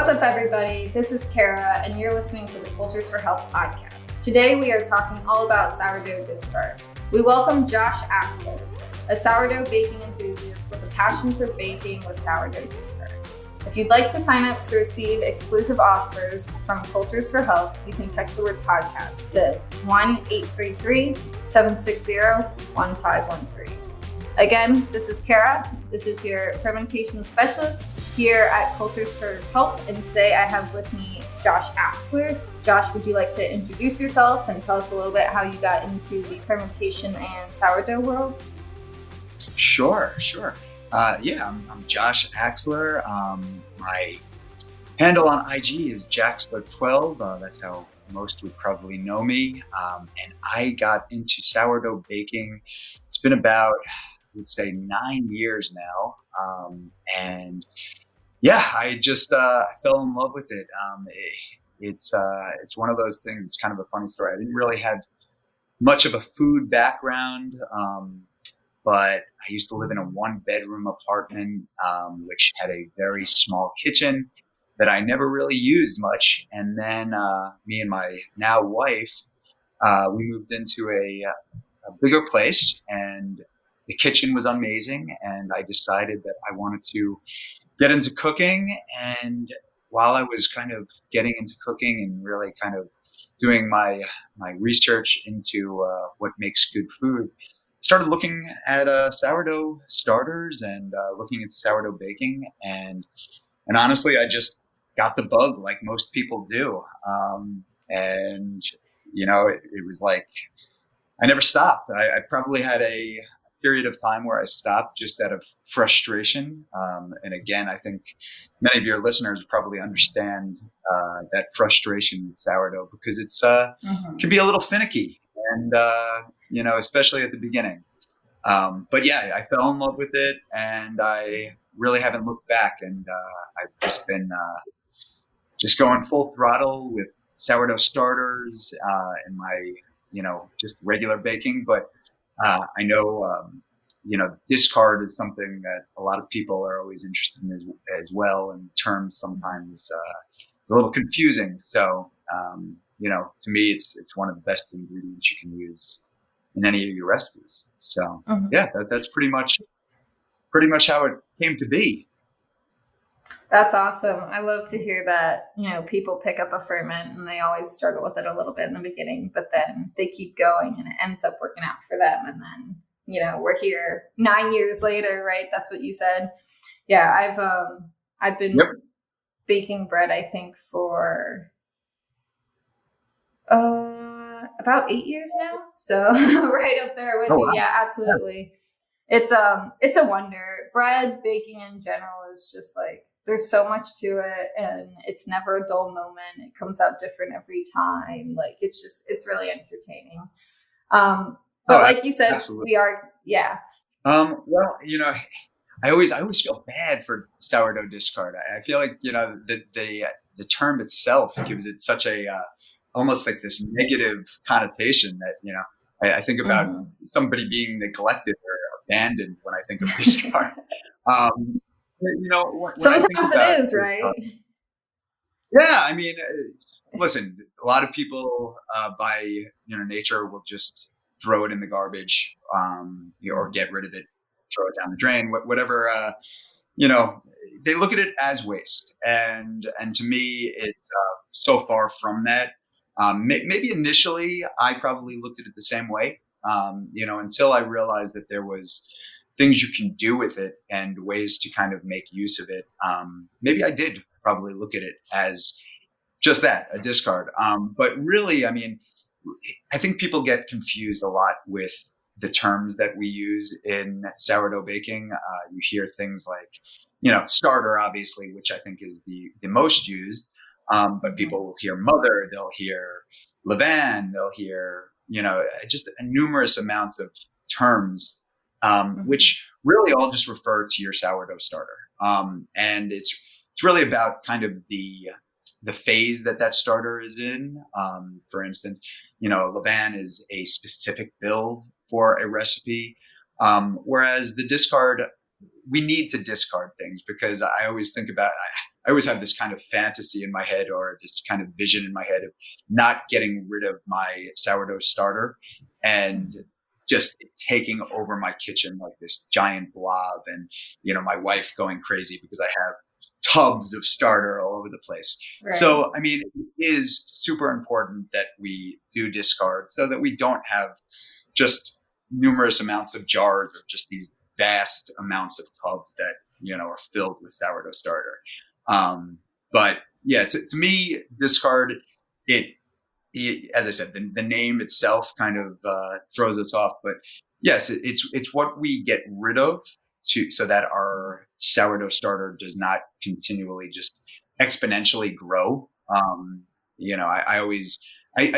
What's up, everybody? This is Kara, and you're listening to the Cultures for Health podcast. Today, we are talking all about sourdough discard. We welcome Josh Axler, a sourdough baking enthusiast with a passion for baking with sourdough discard. If you'd like to sign up to receive exclusive offers from Cultures for Health, you can text the word podcast to 1-833-760-1513. Again, this is Kara. This is your fermentation specialist here at Cultures for Health, and today I have with me Josh Axler. Josh, would you like to introduce yourself and tell us a little bit how you got into the fermentation and sourdough world? Sure. I'm Josh Axler. My handle on IG is Jaxler12. That's how most would probably know me. And I got into sourdough baking. It's been about, I would say, 9 years now. I just fell in love with it. It's one of those things. It's kind of a funny story. I didn't really have much of a food background. But I used to live in a 1-bedroom apartment, which had a very small kitchen that I never really used much. And then me and my now wife, we moved into a bigger place, and the kitchen was amazing. And I decided that I wanted to get into cooking. And while I was kind of getting into cooking and really kind of doing my research into what makes good food, started looking at sourdough starters and looking at sourdough baking, and honestly, I just got the bug like most people do. It was like I never stopped. I probably had a period of time where I stopped just out of frustration. And again, I think many of your listeners probably understand that frustration with sourdough, because it's can be a little finicky. And, especially at the beginning. But yeah, I fell in love with it, and I really haven't looked back. And I've just been just going full throttle with sourdough starters and my, just regular baking. But I know, discard is something that a lot of people are always interested in as well. And terms sometimes it's a little confusing. So, to me, it's one of the best ingredients you can use in any of your recipes. So that's pretty much how it came to be. That's awesome. I love to hear that, people pick up a ferment and they always struggle with it a little bit in the beginning, but then they keep going and it ends up working out for them. And then, we're here 9 years later, right? That's what you said. Yeah. I've been baking bread, I think, for about 8 years now. So right up there with you. Yeah, absolutely. It's a wonder. Bread baking in general is just like, there's so much to it, and it's never a dull moment. It comes out different every time. Like it's really entertaining. But like you said, absolutely. We are, yeah. I always feel bad for sourdough discard. I feel like, the term itself gives it such a, almost like this negative connotation that, I think about somebody being neglected or abandoned when I think of discard. Sometimes it is, right? Yeah. I mean, listen, a lot of people by, nature will just throw it in the garbage, or get rid of it, throw it down the drain, whatever, they look at it as waste. And to me, it's so far from that. Maybe initially I probably looked at it the same way, until I realized that there was things you can do with it and ways to kind of make use of it. Maybe I did probably look at it as just that, a discard. But really, I mean, I think people get confused a lot with the terms that we use in sourdough baking. You hear things like, starter, obviously, which I think is the most used. But people will hear mother, they'll hear levain, they'll hear, just numerous amounts of terms, which really all just refer to your sourdough starter. And it's really about kind of the phase that starter is in. For instance, levain is a specific build for a recipe, whereas the discard, we need to discard things, because I always think about, I always have this kind of fantasy in my head, or this kind of vision in my head of not getting rid of my sourdough starter and just taking over my kitchen like this giant blob, and my wife going crazy because I have tubs of starter all over the place. Right. So, I mean, it is super important that we do discard so that we don't have just numerous amounts of jars or just these vast amounts of tubs that, are filled with sourdough starter. But yeah, to me, discard, it, as I said, the name itself kind of throws us off. But yes, it's what we get rid of so that our sourdough starter does not continually just exponentially grow. I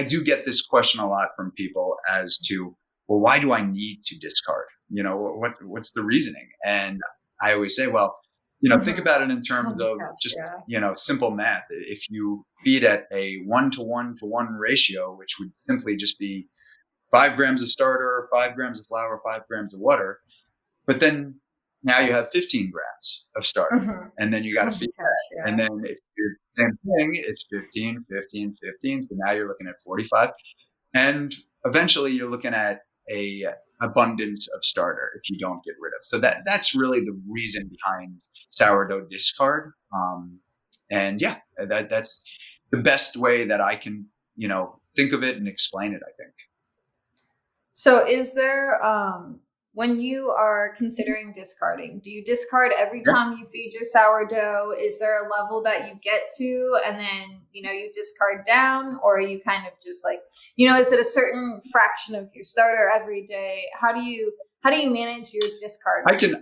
do get this question a lot from people as to, well, why do I need to discard? What's the reasoning? And I always say, well, think about it in terms of just, simple math. If you feed at a 1-to-1-to-1 ratio, which would simply just be 5 grams of starter, 5 grams of flour, 5 grams of water, but then now you have 15 grams of starter, and then you got to feed that. Yeah. And then if you're the same thing, it's 15, 15, 15. So now you're looking at 45. And eventually you're looking at a abundance of starter if you don't get rid of. So that's really the reason behind sourdough discard. And yeah, that's the best way that I can, think of it and explain it, I think. So is there, when you are considering discarding, do you discard every time you feed your sourdough? Is there a level that you get to and then, you discard down, or are you kind of just like, is it a certain fraction of your starter every day? How do you manage your discard? I can,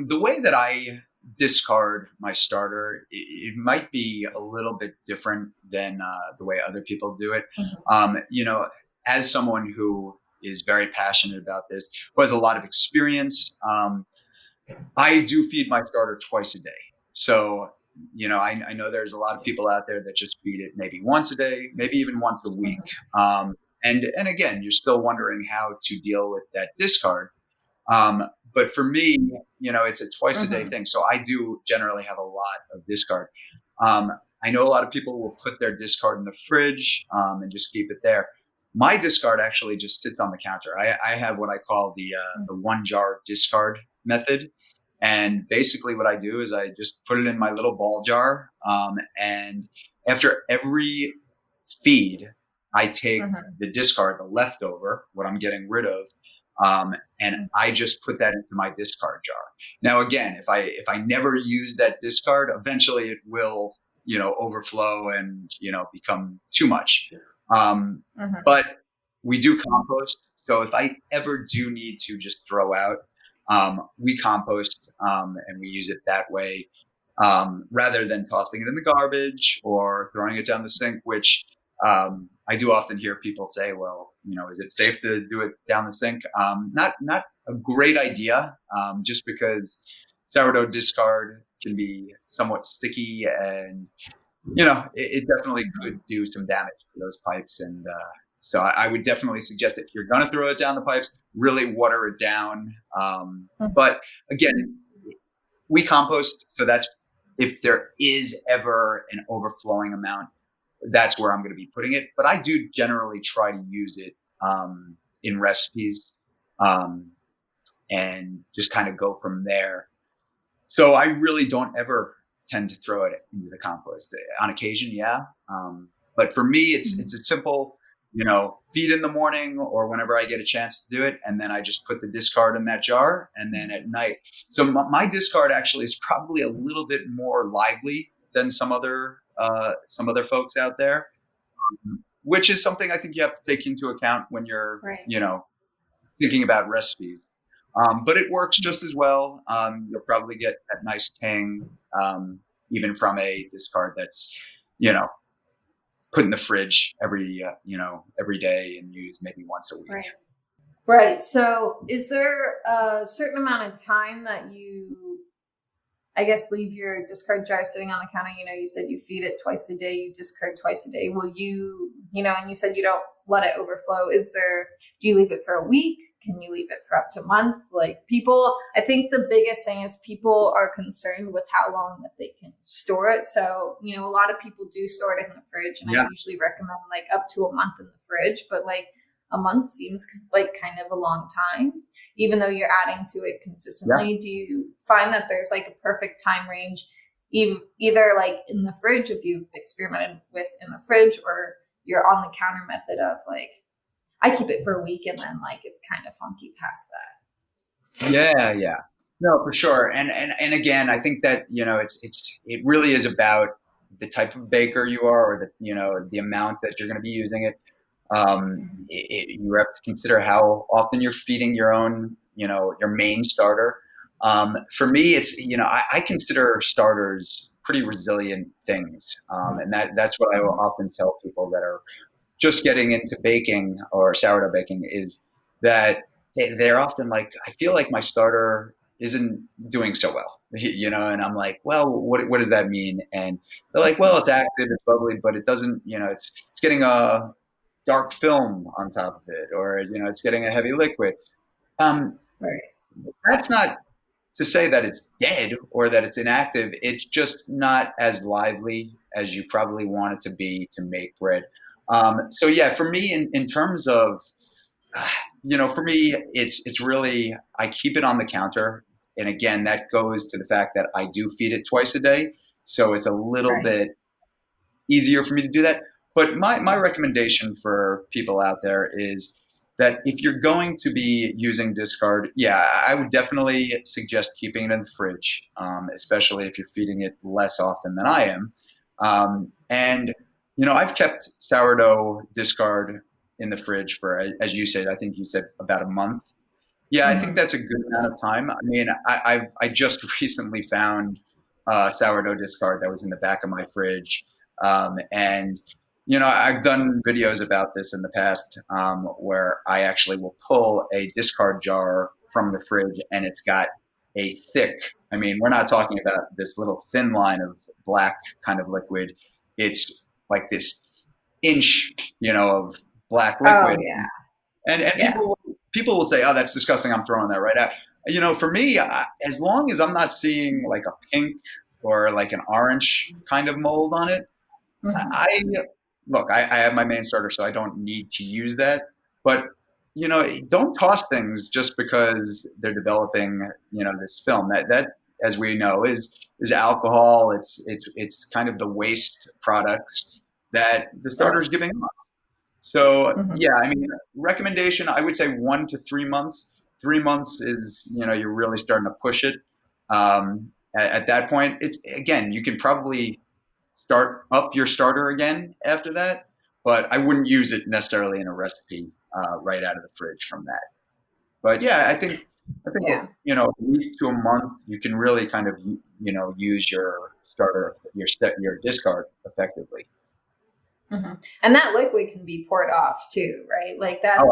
the way that I discard my starter, it might be a little bit different than the way other people do it. As someone who is very passionate about this, who has a lot of experience, I do feed my starter twice a day. So, I know there's a lot of people out there that just feed it maybe once a day, maybe even once a week. And again, you're still wondering how to deal with that discard. But for me, it's a twice a day thing. So I do generally have a lot of discard. I know a lot of people will put their discard in the fridge and just keep it there. My discard actually just sits on the counter. I have what I call the 1 jar discard method. And basically what I do is I just put it in my little ball jar. And after every feed, I take the discard, the leftover, what I'm getting rid of, and I just put that into my discard jar. Now, again, if I never use that discard, eventually it will, overflow and, become too much. But we do compost. So if I ever do need to just throw out, we compost, and we use it that way, rather than tossing it in the garbage or throwing it down the sink, which, I do often hear people say, well, is it safe to do it down the sink? Not a great idea, just because sourdough discard can be somewhat sticky, and, it definitely could do some damage to those pipes. And so I would definitely suggest if you're going to throw it down the pipes, really water it down. But again, we compost. So that's, if there is ever an overflowing amount, that's where I'm going to be putting it. But I do generally try to use it in recipes, and just kind of go from there. So I really don't ever tend to throw it into the compost. On occasion, yeah. But for me, it's a simple, feed in the morning or whenever I get a chance to do it. And then I just put the discard in that jar. And then at night, so my discard actually is probably a little bit more lively than some other folks out there, which is something I think you have to take into account when you're, thinking about recipes. But it works just as well. You'll probably get that nice tang, even from a discard that's, put in the fridge every day and used maybe once a week. Right. So is there a certain amount of time that you, I guess, leave your discard jar sitting on the counter. You know, you said you feed it twice a day, you discard twice a day. Will you, and you said you don't let it overflow. Do you leave it for a week? Can you leave it for up to a month? Like people, I think the biggest thing is people are concerned with how long that they can store it. So, a lot of people do store it in the fridge, and I usually recommend like up to a month in the fridge, but like a month seems like kind of a long time, even though you're adding to it consistently. Do you find that there's like a perfect time range, either like in the fridge, if you've experimented with in the fridge, or your on the counter method of like, I keep it for a week and then like it's kind of funky past that? Yeah. No, for sure. And again, I think that, it really is about the type of baker you are, or the amount that you're going to be using it. You have to consider how often you're feeding your own, your main starter. For me, it's, I consider starters pretty resilient things. And that's what I will often tell people that are just getting into baking or sourdough baking, is that they're often like, I feel like my starter isn't doing so well, and I'm like, well, what does that mean? And they're like, well, it's active, it's bubbly, but it doesn't, it's getting a dark film on top of it, or, it's getting a heavy liquid. Right. That's not to say that it's dead or that it's inactive. It's just not as lively as you probably want it to be to make bread. So yeah, for me, in terms of, for me, it's really, I keep it on the counter. And again, that goes to the fact that I do feed it twice a day. So it's a little bit easier for me to do that. But my recommendation for people out there is that if you're going to be using discard, I would definitely suggest keeping it in the fridge, especially if you're feeding it less often than I am. And I've kept sourdough discard in the fridge for, as you said, I think you said about a month. Yeah, I think that's a good amount of time. I mean, I just recently found sourdough discard that was in the back of my fridge. And I've done videos about this in the past, where I actually will pull a discard jar from the fridge, and it's got a thick, I mean, we're not talking about this little thin line of black kind of liquid. It's like this inch, of black liquid. Oh yeah. And people will say, oh, that's disgusting, I'm throwing that right out. For me, as long as I'm not seeing like a pink or like an orange kind of mold on it, I have my main starter, so I don't need to use that. But don't toss things just because they're developing, this film. That as we know is alcohol. It's kind of the waste products that the starter is giving off. So I mean, recommendation, I would say 1 to 3 months. 3 months is, you're really starting to push it. At that point, it's, again, you can probably start up your starter again after that, but I wouldn't use it necessarily in a recipe right out of the fridge from that. But I think a week to a month, you can really kind of use your starter, your discard effectively. And that liquid can be poured off too, right? Like that's,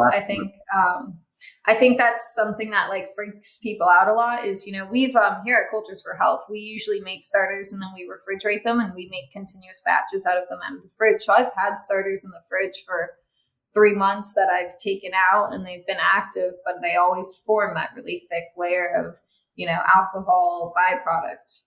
I think that's something that like freaks people out a lot is, we've, here at Cultures for Health, we usually make starters and then we refrigerate them and we make continuous batches out of them out of the fridge. So I've had starters in the fridge for 3 months that I've taken out and they've been active, but they always form that really thick layer of, alcohol byproduct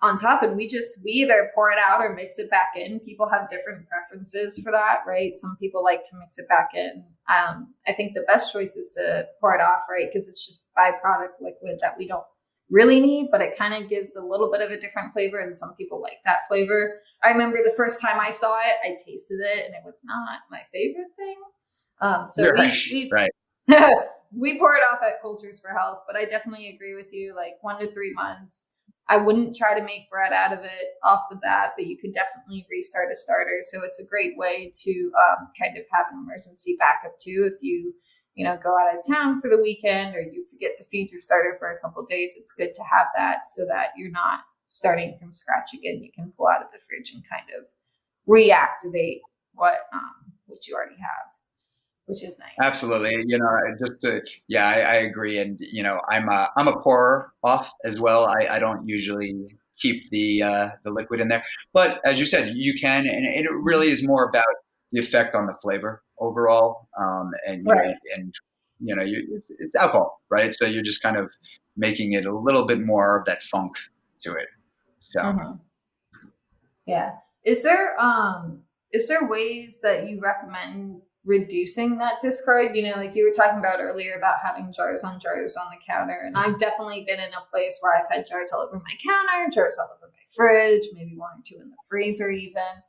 on top. And we either pour it out or mix it back in. People have different preferences for that, right? Some people like to mix it back in. I think the best choice is to pour it off, right? Because it's just byproduct liquid that we don't really need, but it kind of gives a little bit of a different flavor. And some people like that flavor. I remember the first time I saw it, I tasted it and it was not my favorite thing. We pour it off at Cultures for Health, but I definitely agree with you. Like 1 to 3 months. I wouldn't try to make bread out of it off the bat, but you could definitely restart a starter. So it's a great way to kind of have an emergency backup too. If you, go out of town for the weekend or you forget to feed your starter for a couple of days, it's good to have that so that you're not starting from scratch again. You can pull out of the fridge and kind of reactivate what you already have. which is nice. Absolutely. Just to, yeah, I agree. And, I'm a pourer off as well. I don't usually keep the liquid in there, but as you said, you can, and it really is more about the effect on the flavor overall. And, Right. it's alcohol, right? So you're just kind of making it a little bit more of that funk to it. So. Mm-hmm. Yeah. Is there ways that you recommend reducing that discard? Like you were talking about earlier about having jars on the counter. And I've definitely been in a place where I've had jars all over my counter, jars all over my fridge, maybe one or two in the freezer even.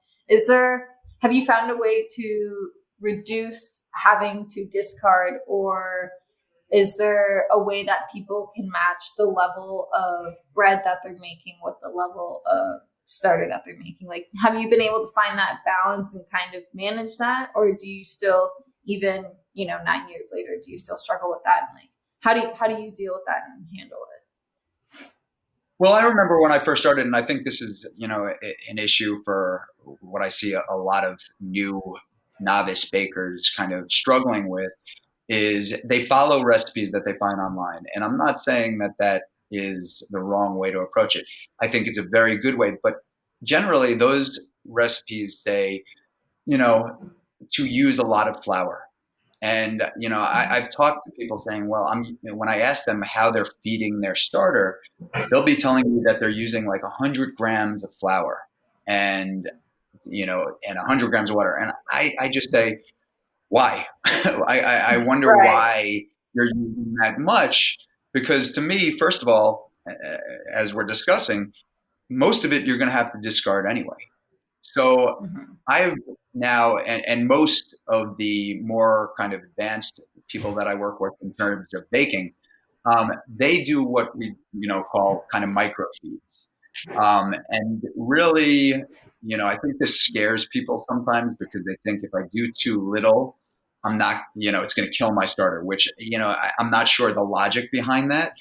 Have you found a way to reduce having to discard, or is there a way that people can match the level of bread that they're making with the level of starter that they're making? Like, have you been able to find that balance and kind of manage that, or do you still, even 9 years later, do you still struggle with that? And like, how do you deal with that and handle it? Well, I remember when I first started, and I think this is, an issue for what I see a lot of new novice bakers kind of struggling with, is they follow recipes that they find online. And I'm not saying that that is the wrong way to approach it. I think it's a very good way, but generally those recipes say, you know, to use a lot of flour. And I've talked to people saying, well, when I ask them how they're feeding their starter, they'll be telling me that they're using like 100 grams of flour and and 100 grams of water. And I just say, why? I wonder Right. why you're using that much, because to me, first of all, as we're discussing, most of it you're going to have to discard anyway. So Mm-hmm. I've now, and most of the more kind of advanced people that I work with in terms of baking, they do what we call kind of micro feeds. And really, I think this scares people sometimes because they think if I do too little, I'm not, it's going to kill my starter, which, I'm not sure the logic behind that.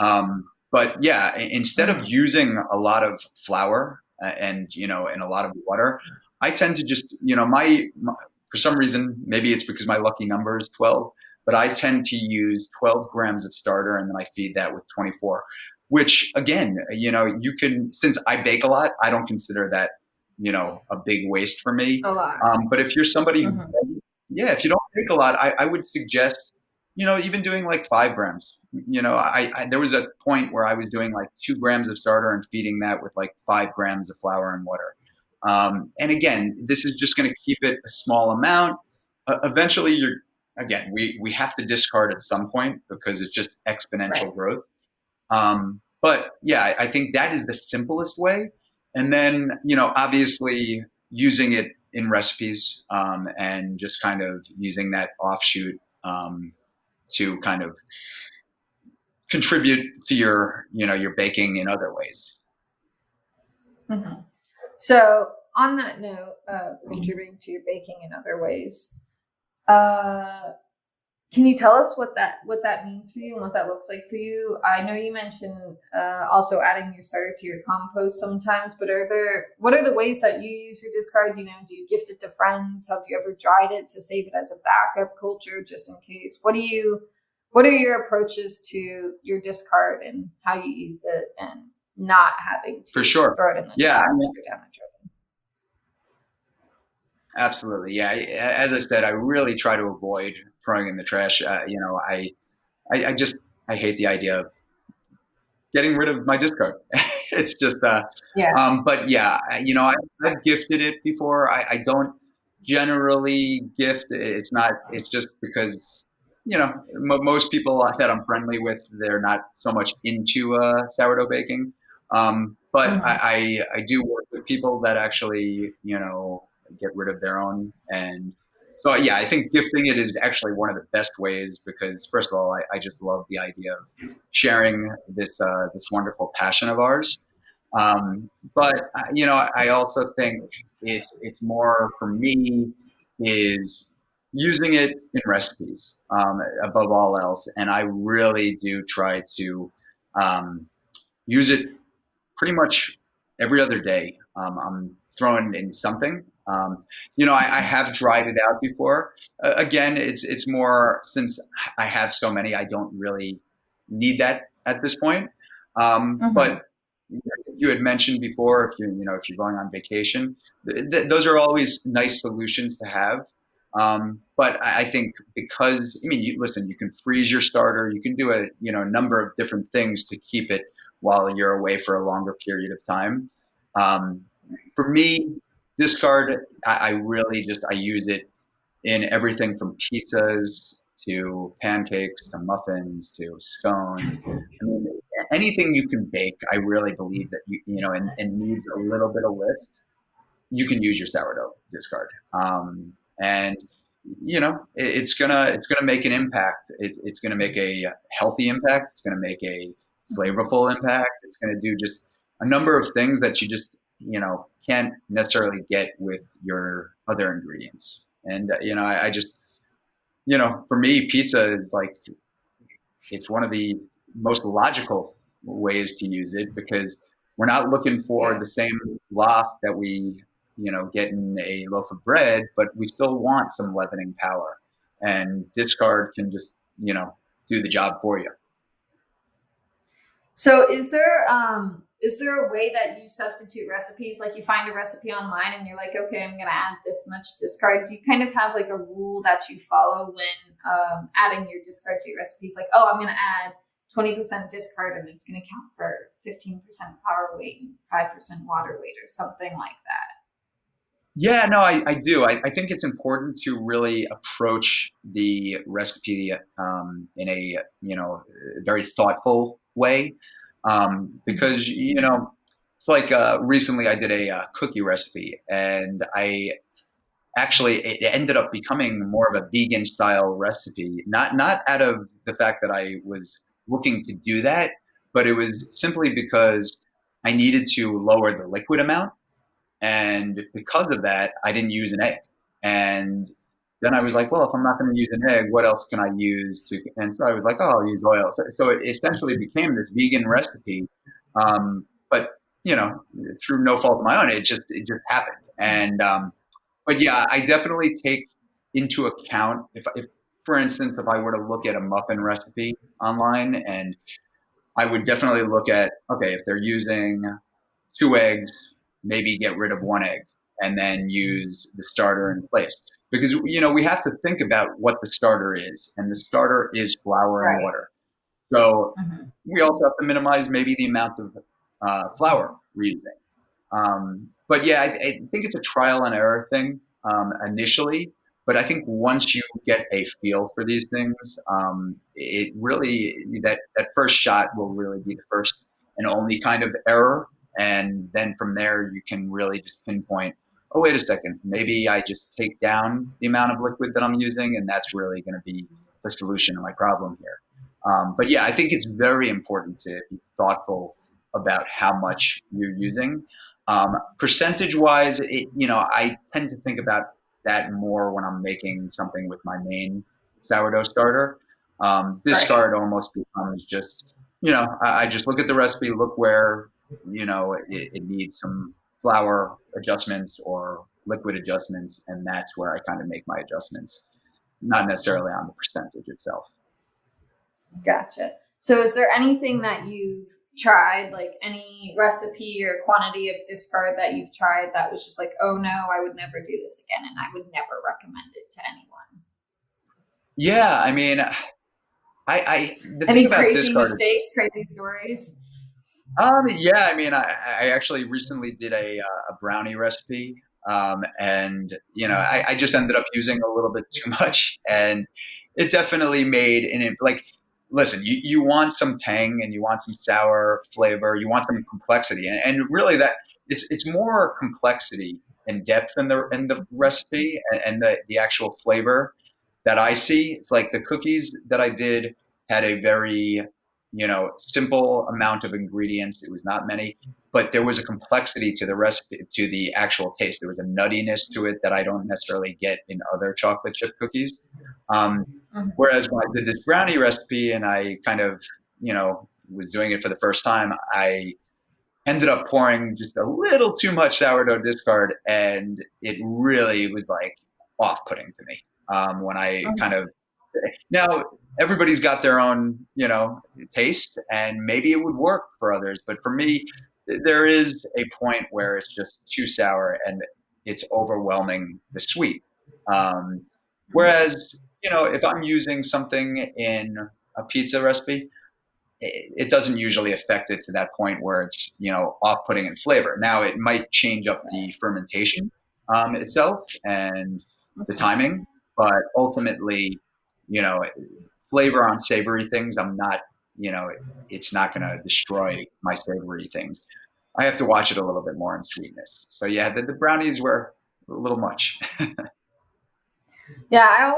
But yeah, instead of Mm-hmm. using a lot of flour and, and a lot of water, I tend to just, for some reason, maybe it's because my lucky number is 12, but I tend to use 12 grams of starter and then I feed that with 24, which again, you can, since I bake a lot, I don't consider that, a big waste for me. A lot. But if you're somebody who, Mm-hmm. yeah, if you don't bake a lot, I would suggest, even doing like 5 grams. There was a point where I was doing like 2 grams of starter and feeding that with like 5 grams of flour and water. And again, this is just going to keep it a small amount. Eventually, we have to discard at some point because it's just Right. exponential growth. But yeah, I think that is the simplest way. And then, obviously using it in recipes and just kind of using that offshoot to kind of contribute to your baking in other ways. Mm-hmm. So, on that note of contributing to your baking in other ways, uh, can you tell us what that means for you and what that looks like for you? I know you mentioned also adding your starter to your compost sometimes, but what are the ways that you use your discard? Do you gift it to friends? Have you ever dried it to save it as a backup culture just in case? What are your approaches to your discard and how you use it and not having For to sure. throw it in the Yeah, trash or down the drain? absolutely. Yeah, as I said, I really try to avoid throwing in the trash. I just I hate the idea of getting rid of my discard. It's just, Yeah. but yeah, I've gifted it before. I don't generally gift. It's not. It's just because most people that I'm friendly with, they're not so much into sourdough baking. But Mm-hmm. I do work with people that actually get rid of their own. And so yeah, I think gifting it is actually one of the best ways because first of all, I just love the idea of sharing this wonderful passion of ours. But I also think it's more for me is using it in recipes above all else, and I really do try to um, use it pretty much every other day. I'm throwing in something. I have tried it out before. Again, it's more since I have so many, I don't really need that at this point. Mm-hmm. But you had mentioned before, if you're going on vacation, those are always nice solutions to have. But I think because listen, you can freeze your starter, you can do a number of different things to keep it while you're away for a longer period of time. Um, for me, discard, I really just I use it in everything from pizzas to pancakes to muffins to scones. I mean, anything you can bake, I really believe that and needs a little bit of lift, you can use your sourdough discard. And it's gonna make an impact. It's gonna make a healthy impact. It's gonna make a flavorful impact. It's gonna do just a number of things that you just can't necessarily get with your other ingredients. And I just for me, pizza is like it's one of the most logical ways to use it because we're not looking for Yeah. the same loft that we get in a loaf of bread, but we still want some leavening power, and discard can just do the job for you. So is there a way that you substitute recipes? Like you find a recipe online and you're like, okay, I'm gonna add this much discard. Do you kind of have like a rule that you follow when adding your discard to your recipes? Like, oh, I'm gonna add 20% discard and it's gonna count for 15% flour weight and 5% water weight or something like that. Yeah, no, I do. I think it's important to really approach the recipe in a very thoughtful way because it's like recently I did a cookie recipe and I actually it ended up becoming more of a vegan style recipe. Not out of the fact that I was looking to do that, but it was simply because I needed to lower the liquid amount, and because of that, I didn't use an egg. And then I was like, well, if I'm not going to use an egg, what else can I use to? And so I was like, oh, I'll use oil. So it essentially became this vegan recipe. But through no fault of my own, it just happened. And but yeah, I definitely take into account if for instance, if I were to look at a muffin recipe online, and I would definitely look at okay, if they're using two eggs, maybe get rid of one egg and then use the starter in place. Because we have to think about what the starter is, and the starter is flour and Right. water. So Mm-hmm. we also have to minimize maybe the amount of flour we're using. But yeah, I think it's a trial and error thing initially. But I think once you get a feel for these things, it really that first shot will really be the first and only kind of error, and then from there you can really just pinpoint. Oh, wait a second. Maybe I just take down the amount of liquid that I'm using, and that's really going to be the solution to my problem here. But yeah, I think it's very important to be thoughtful about how much you're using. Percentage wise, I tend to think about that more when I'm making something with my main sourdough starter. Right. Discard almost becomes just, I just look at the recipe, look where, it needs some flour adjustments or liquid adjustments, and that's where I kind of make my adjustments, not necessarily on the percentage itself. Gotcha. So, is there anything that you've tried, like any recipe or quantity of discard that you've tried that was just like, oh no, I would never do this again, and I would never recommend it to anyone? Yeah, I mean, the thing Any about crazy discard is mistakes, crazy stories? Yeah, I mean, I actually recently did a brownie recipe, and I just ended up using a little bit too much, and it definitely made like. Listen, you want some tang and you want some sour flavor, you want some complexity, and really that it's more complexity and depth in the recipe and the actual flavor that I see. It's like the cookies that I did had a very simple amount of ingredients. It was not many, but there was a complexity to the recipe, to the actual taste. There was a nuttiness to it that I don't necessarily get in other chocolate chip cookies. Um, Mhm. Whereas when I did this brownie recipe and I kind of, was doing it for the first time, I ended up pouring just a little too much sourdough discard, and it really was like off-putting to me when I kind of now everybody's got their own taste, and maybe it would work for others, but for me, there is a point where it's just too sour and it's overwhelming the sweet. Um, Whereas if I'm using something in a pizza recipe, it doesn't usually affect it to that point where it's off-putting in flavor. Now it might change up the fermentation itself and the timing, but ultimately, you know, flavor on savory things, I'm not, it's not going to destroy my savory things. I have to watch it a little bit more in sweetness. So yeah, the brownies were a little much. Yeah, I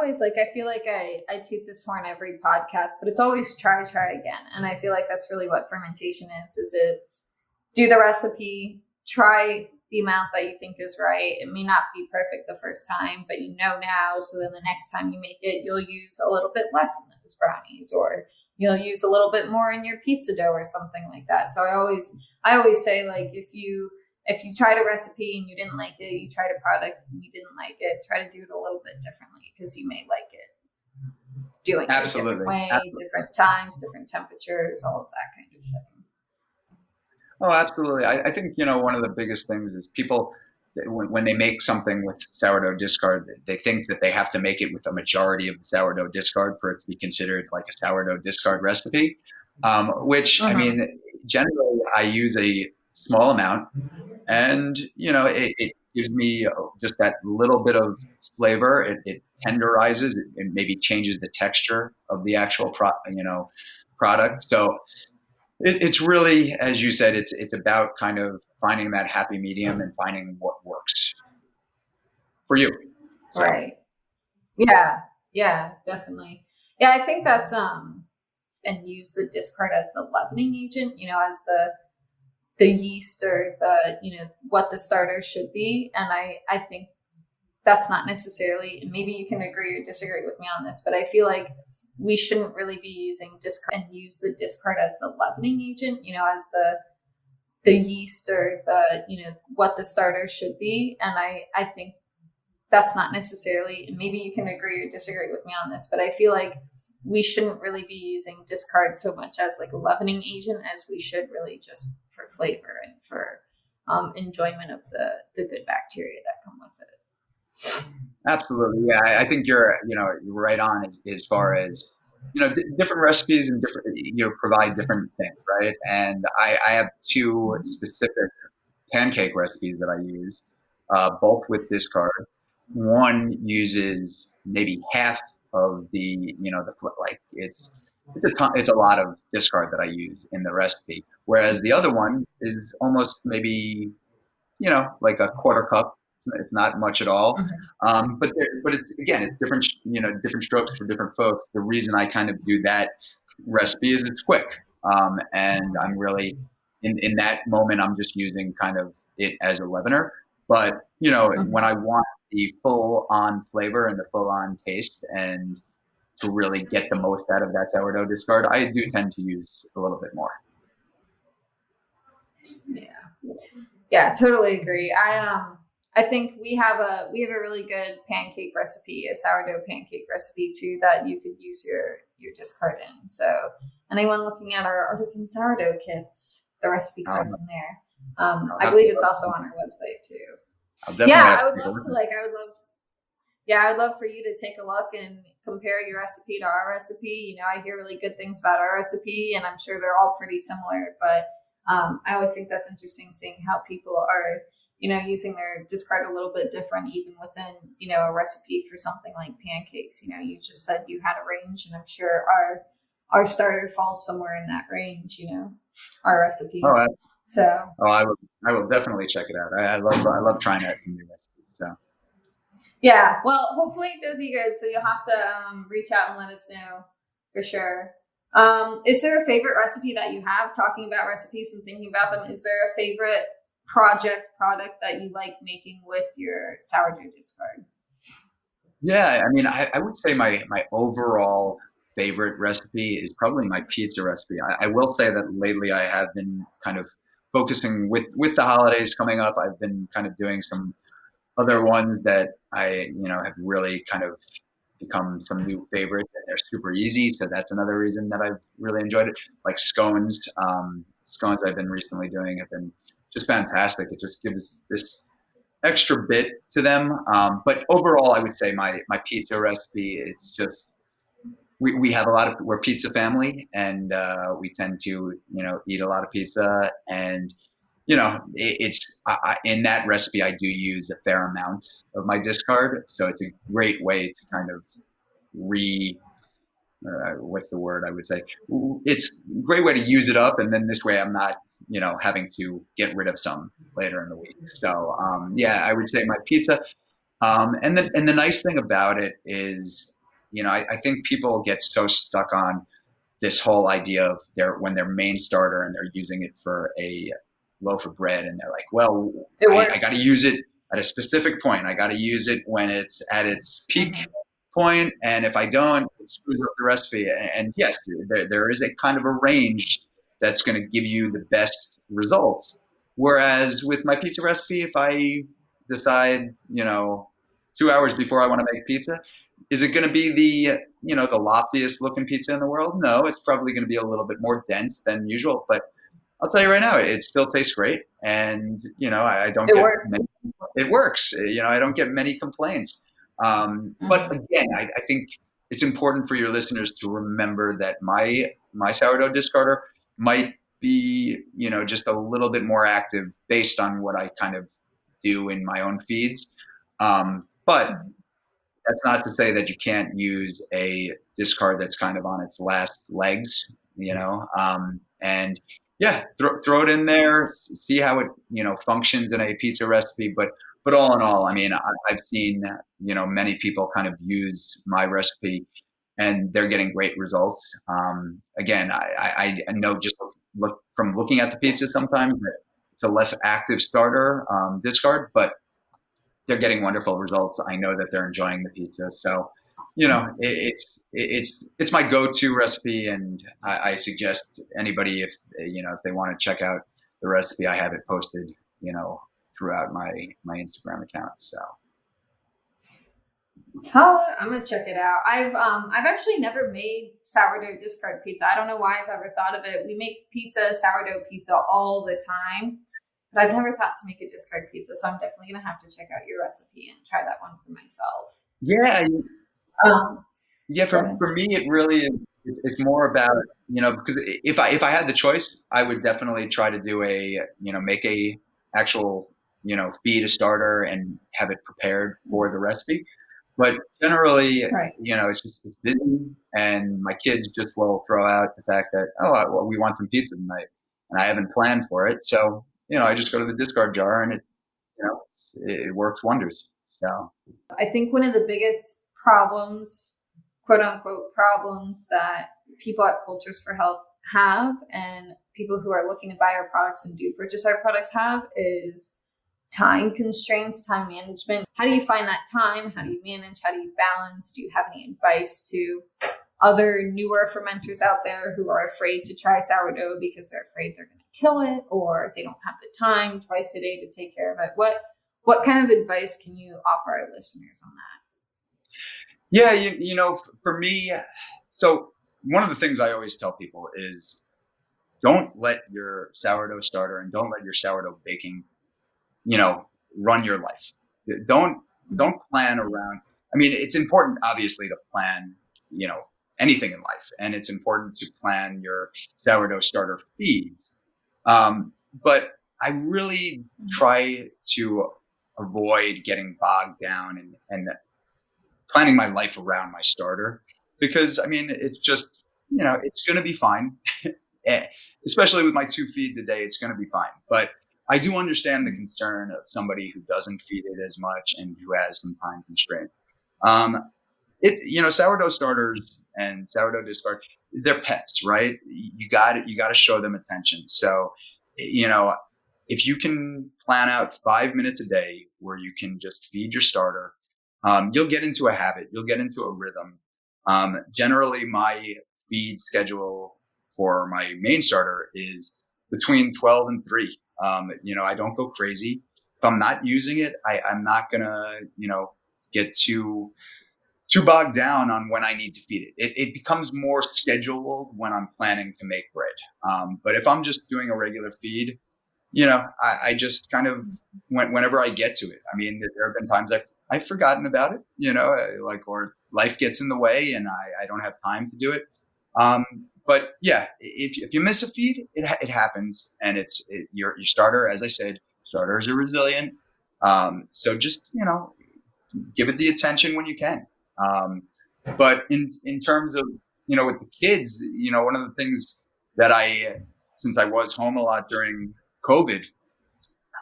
feel like I toot this horn every podcast, but it's always try again. And I feel like that's really what fermentation is it's do the recipe, try the amount that you think is right. It may not be perfect the first time, but now, so then the next time you make it, you'll use a little bit less in those brownies, or you'll use a little bit more in your pizza dough or something like that. So I always say, like, if you tried a recipe and you didn't like it, you tried a product and you didn't like it, try to do it a little bit differently, because you may like it doing it a different way, different times, different temperatures, all of that kind of thing. Oh, absolutely. I think, one of the biggest things is people, when they make something with sourdough discard, they think that they have to make it with a majority of the sourdough discard for it to be considered like a sourdough discard recipe, which, I mean, generally I use a small amount, and it gives me just that little bit of flavor. It tenderizes, it maybe changes the texture of the actual product. So it's really, as you said, it's about kind of finding that happy medium and finding what works for you. So. Right. Yeah, definitely. Yeah, I think that's and use the discard as the leavening agent, as the yeast, or the what the starter should be. And I think that's not necessarily, and maybe you can agree or disagree with me on this, but I feel like we shouldn't really be using discard, and use the discard as the leavening agent, as the yeast, or the what the starter should be. And I think that's not necessarily, and maybe you can agree or disagree with me on this, but I feel like we shouldn't really be using discard so much as like a leavening agent, as we should really just for flavor and for enjoyment of the good bacteria that come with it. Absolutely. Yeah. I think you're right on as far as, different recipes and different, provide different things. Right. And I have two specific pancake recipes that I use, both with discard. One uses maybe half of the, like it's a lot of discard that I use in the recipe. Whereas the other one is almost maybe, like a quarter cup. It's not much at all. But it's, again, it's different, different strokes for different folks. The reason I kind of do that recipe is it's quick. And I'm really, in that moment, I'm just using kind of it as a leavener. But, when I want the full on flavor and the full on taste, and to really get the most out of that sourdough discard, I do tend to use a little bit more. Yeah, totally agree. I think we have a really good pancake recipe, a sourdough pancake recipe too, that you could use your discard in. So anyone looking at our artisan sourdough kits, the recipe card's in there. I believe it's also on our website too. I would love for you to take a look and compare your recipe to our recipe. I hear really good things about our recipe, and I'm sure they're all pretty similar, but I always think that's interesting, seeing how people are, using their discard a little bit different, even within, a recipe for something like pancakes. You just said you had a range, and I'm sure our starter falls somewhere in that range, our recipe. I will definitely check it out. I love trying out some new recipes. So. Yeah, well, hopefully it does you good. So you'll have to reach out and let us know for sure. Is there a favorite recipe that you have? Talking about recipes and thinking about them, is there a favorite product that you like making with your sourdough discard? Yeah, I mean, I would say my overall favorite recipe is probably my pizza recipe. I will say that lately I have been kind of focusing with the holidays coming up, I've been kind of doing some other ones that have really kind of become some new favorites, and they're super easy. So that's another reason that I've really enjoyed it. Like scones, scones I've been recently doing have been just fantastic. It just gives this extra bit to them. But overall, I would say my pizza recipe, it's just we have a lot of we're pizza family, and we tend to eat a lot of pizza, and in that recipe I do use a fair amount of my discard, so it's a great way to kind of re what's the word I would say? It's a great way to use it up, and then this way I'm not, having to get rid of some later in the week. So yeah, I would say my pizza. And the nice thing about it is, I think people get so stuck on this whole idea of their main starter and they're using it for a loaf of bread, and they're like, well, I got to use it at a specific point. I got to use it when it's at its peak point, and if I don't, it screws up the recipe. And yes, there is a kind of a range that's going to give you the best results. Whereas with my pizza recipe, if I decide, 2 hours before I want to make pizza, is it going to be the loftiest looking pizza in the world? No, it's probably going to be a little bit more dense than usual, but I'll tell you right now, it still tastes great, and I don't get works. it works. I don't get many complaints. But again, I think it's important for your listeners to remember that my sourdough discarder might be just a little bit more active based on what I kind of do in my own feeds. But that's not to say that you can't use a discard that's kind of on its last legs, and yeah, throw it in there, see how it, functions in a pizza recipe. But all in all, I mean, I've seen, many people kind of use my recipe and they're getting great results. Again, I know just from looking at the pizza sometimes that it's a less active starter, discard, but they're getting wonderful results. I know that they're enjoying the pizza. So, it's my go-to recipe, and I suggest anybody if they want to check out the recipe, I have it posted, throughout my Instagram account. So. Oh, I'm gonna check it out. I've actually never made sourdough discard pizza. I don't know why I've ever thought of it. We make sourdough pizza all the time, but I've never thought to make a discard pizza. So I'm definitely gonna have to check out your recipe and try that one for myself. Yeah. Yeah. For me, it really is. It's more about, because if I had the choice, I would definitely try to do make a actual, feed a starter and have it prepared for the recipe. But generally, Right. it's busy, and my kids just will throw out the fact that, oh, well, we want some pizza tonight, and I haven't planned for it. So, I just go to the discard jar, and you know, it works wonders. So, I think one of the biggest problems, quote unquote, problems that people at Cultures for Health have, and people who are looking to buy our products and do purchase our products have, is time constraints, time management. How do you find that time? How do you manage? How do you balance? Do you have any advice to other newer fermenters out there who are afraid to try sourdough because they're afraid they're going to kill it, or they don't have the time twice a day to take care of it? What kind of advice can you offer our listeners on that? Yeah, for me, so one of the things I always tell people is don't let your sourdough starter and don't let your sourdough baking, run your life. Don't plan around. I mean, it's important, obviously, to plan, anything in life, and it's important to plan your sourdough starter feeds. But I really try to avoid getting bogged down and planning my life around my starter, because I mean, it's just, it's going to be fine. Especially with my 2 feeds a day, it's going to be fine. But I do understand the concern of somebody who doesn't feed it as much and who has some time constraints. Sourdough starters and sourdough discard, they're pets, right? You got to show them attention. So, if you can plan out 5 minutes a day where you can just feed your starter, you'll get into a habit. You'll get into a rhythm. Generally, my feed schedule for my main starter is between 12 and 3. I don't go crazy. If I'm not using it, I'm not gonna, get too bogged down on when I need to feed it. It becomes more scheduled when I'm planning to make bread. But if I'm just doing a regular feed, I just kind of whenever I get to it. I mean, there have been times I've forgotten about it, or life gets in the way and I don't have time to do it. But yeah, if you miss a feed, it happens, and your starter, as I said, starters are resilient. So just give it the attention when you can. But in terms of with the kids, one of the things that since I was home a lot during COVID,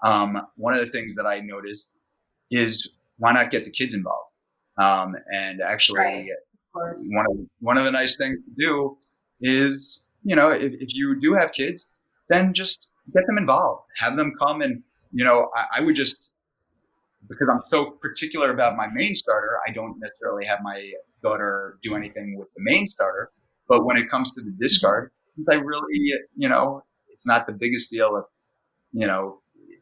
one of the things that I noticed is why not get the kids involved? And actually, Right. Of course. one of the nice things to do is, if you do have kids, then just get them involved, have them come, and I would just, because I'm so particular about my main starter, I don't necessarily have my daughter do anything with the main starter. But when it comes to the discard, since I really, it's not the biggest deal if,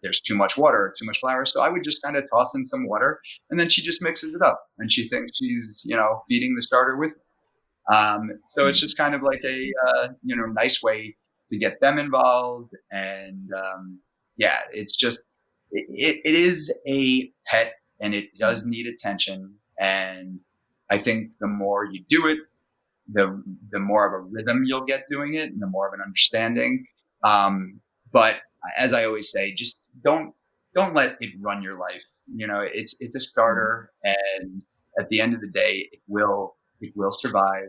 there's too much water or too much flour. So I would just kind of toss in some water, and then she just mixes it up and she thinks she's, feeding the starter with me. So it's just kind of like a, nice way to get them involved. And yeah, it's just, it is a pet and it does need attention. And I think the more you do it, the more of a rhythm you'll get doing it and the more of an understanding. But as I always say, just don't let it run your life. It's a starter, and at the end of the day, it will survive.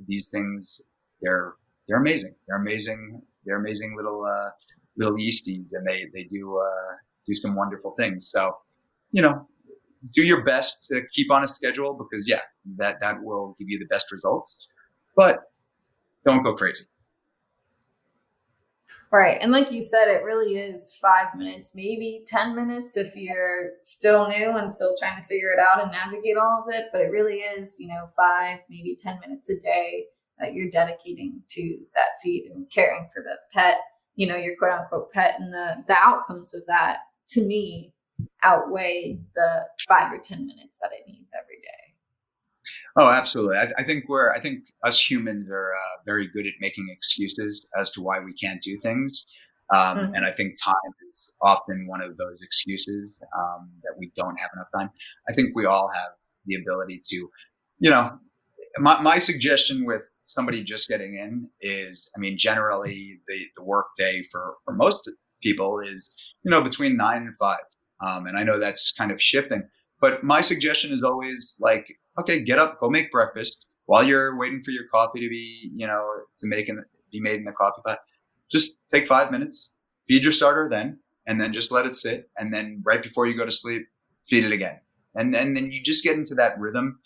These things, they're amazing. They're amazing. They're amazing little yeasties, and they do some wonderful things. So, do your best to keep on a schedule, because that will give you the best results, but don't go crazy. Right. And like you said, it really is 5 minutes, maybe 10 minutes if you're still new and still trying to figure it out and navigate all of it. But it really is, 5, maybe 10 minutes a day that you're dedicating to that feed and caring for the pet, your quote unquote pet. And the outcomes of that, to me, outweigh the 5 or 10 minutes that it needs every day. Oh, absolutely. I think us humans are very good at making excuses as to why we can't do things. And I think time is often one of those excuses, that we don't have enough time. I think we all have the ability to, my suggestion with somebody just getting in is, generally the work day for most people is, between 9 and 5. And I know that's kind of shifting, but my suggestion is always like, okay, get up, go make breakfast while you're waiting for your coffee to be, be made in the coffee pot. Just take 5 minutes, feed your starter and then just let it sit. And then right before you go to sleep, feed it again. And then you just get into that rhythm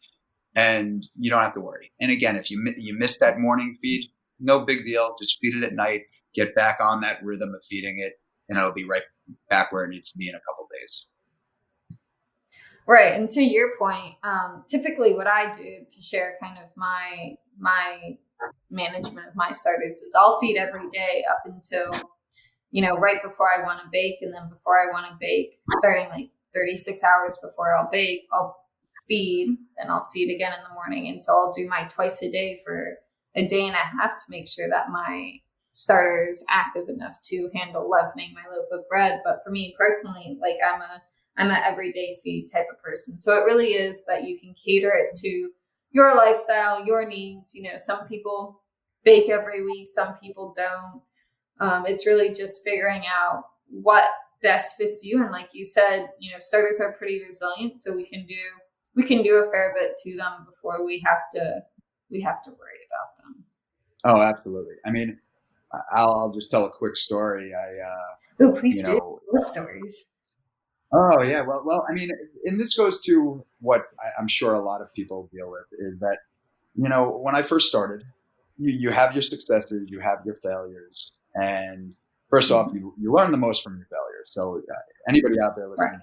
and you don't have to worry. And again, if you miss that morning feed, no big deal. Just feed it at night, get back on that rhythm of feeding it, and it'll be right back where it needs to be in a couple of days. Right. And to your point, typically what I do to share kind of my management of my starters is I'll feed every day up until, right before I want to bake. And then before I want to bake, starting like 36 hours before I'll bake, I'll feed, and I'll feed again in the morning. And so I'll do my twice a day for a day and a half to make sure that my starter is active enough to handle leavening my loaf of bread. But for me personally, like I'm an everyday feed type of person. So it really is that you can cater it to your lifestyle, your needs. Some people bake every week, some people don't. It's really just figuring out what best fits you. And like you said, starters are pretty resilient, so we can do a fair bit to them before we have to worry about them. Oh, absolutely. I'll just tell a quick story. Please do. Love stories. Oh yeah, well, and this goes to what I'm sure a lot of people deal with is that, when I first started, you have your successes, you have your failures, and first off, you learn the most from your failures. So anybody out there listening,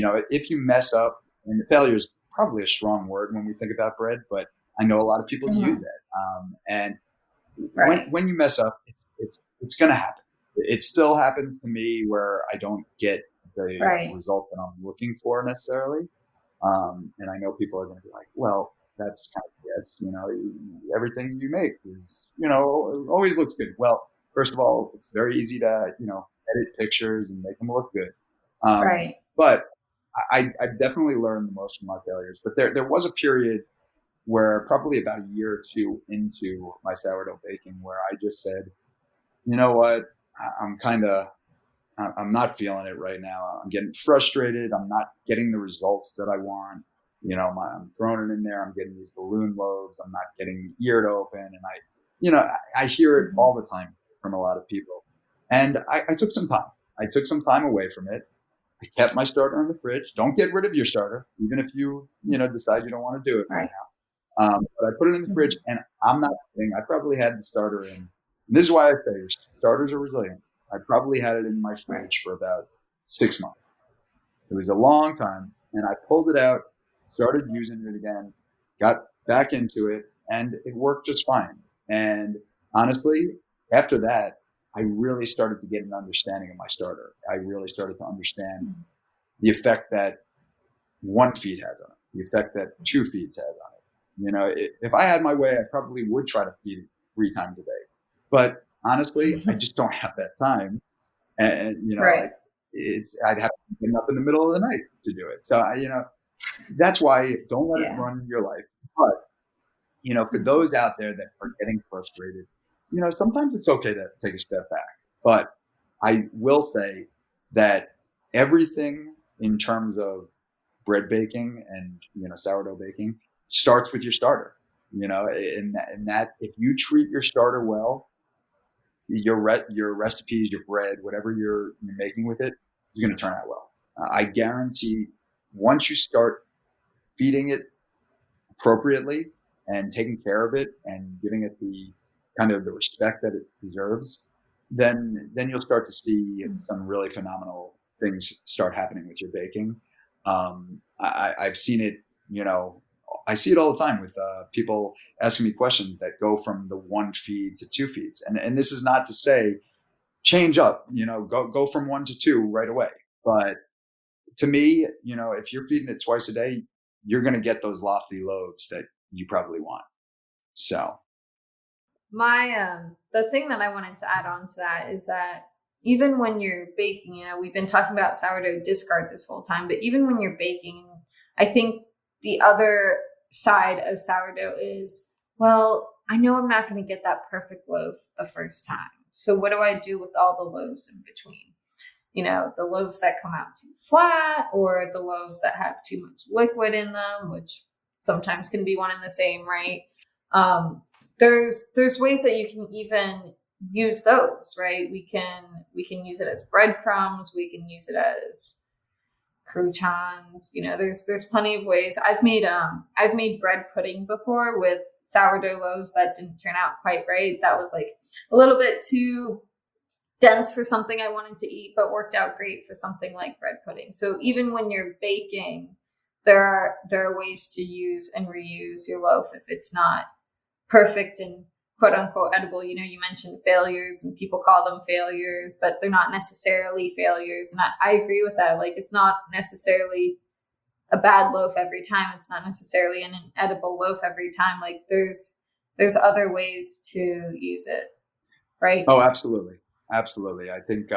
right, if you mess up, and failure is probably a strong word when we think about bread, but I know a lot of people use that. And right, when you mess up, it's going to happen. It still happens to me where I don't get the result that I'm looking for necessarily. And I know people are going to be like, well, that's kind of yes, everything you make is, always looks good. Well, first of all, it's very easy to, edit pictures and make them look good. But I've definitely learned the most from my failures. But there was a period where probably about a year or two into my sourdough baking where I just said, you know what, I'm not feeling it right now. I'm getting frustrated. I'm not getting the results that I want. I'm throwing it in there. I'm getting these balloon loaves. I'm not getting the ear to open. And I hear it all the time from a lot of people. And I took some time. I took some time away from it. I kept my starter in the fridge. Don't get rid of your starter, even if you, decide you don't want to do it right now. But I put it in the fridge, and I'm not kidding. I probably had the starter in. And this is why I say your starters are resilient. I probably had it in my fridge for about 6 months. It was a long time, and I pulled it out, started using it again, got back into it, and it worked just fine. And honestly, after that, I really started to get an understanding of my starter. I really started to understand the effect that one feed has on it, the effect that 2 feeds has on it. If I had my way, I probably would try to feed it 3 times a day. But honestly, I just don't have that time. And, I'd have to get up in the middle of the night to do it. So, that's why don't let it run your life. But, for those out there that are getting frustrated, sometimes it's okay to take a step back. But I will say that everything in terms of bread baking and, sourdough baking starts with your starter, and that if you treat your starter well, your recipes, your bread, whatever you're making with it is going to turn out well. I guarantee once you start feeding it appropriately and taking care of it and giving it the kind of the respect that it deserves, then you'll start to see some really phenomenal things start happening with your baking. I've seen it, I see it all the time with people asking me questions that go from the 1 feed to 2 feeds. And this is not to say change up, go from 1 to 2 right away. But to me, if you're feeding it twice a day, you're going to get those lofty loaves that you probably want. So the thing that I wanted to add on to that is that even when you're baking, we've been talking about sourdough discard this whole time, but even when you're baking, I think the other side of sourdough is, well, I know I'm not going to get that perfect loaf the first time. So what do I do with all the loaves in between? The loaves that come out too flat, or the loaves that have too much liquid in them, which sometimes can be one and the same, right? There's ways that you can even use those, right? We can use it as breadcrumbs. We can use it as croutons. There's plenty of ways. I've made bread pudding before with sourdough loaves that didn't turn out quite right. That was like a little bit too dense for something I wanted to eat, but worked out great for something like bread pudding. So even when you're baking, there are ways to use and reuse your loaf if it's not perfect and quote unquote edible. You mentioned failures, and people call them failures, but they're not necessarily failures. And I agree with that. Like, it's not necessarily a bad loaf every time. It's not necessarily an edible loaf every time. Like, there's other ways to use it, right? Oh, absolutely. Absolutely. I think,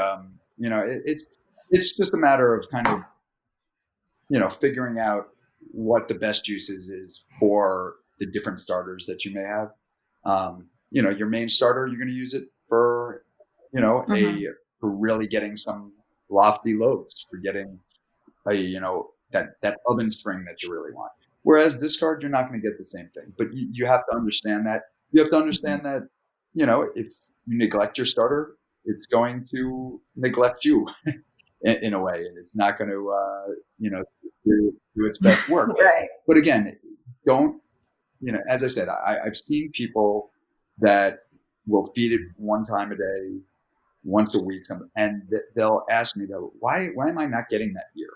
it's just a matter of kind of, figuring out what the best juices is for the different starters that you may have. Your main starter, you're going to use it for, for really getting some lofty loaves, for getting that oven spring that you really want. Whereas discard, you're not going to get the same thing, but you have to understand that. You have to understand that, if you neglect your starter, it's going to neglect you in a way, and it's not going to, do its best work. Right. But again, don't, as I said, I've seen people that will feed it 1 time a day, once a week, and they'll ask me, why am I not getting that ear,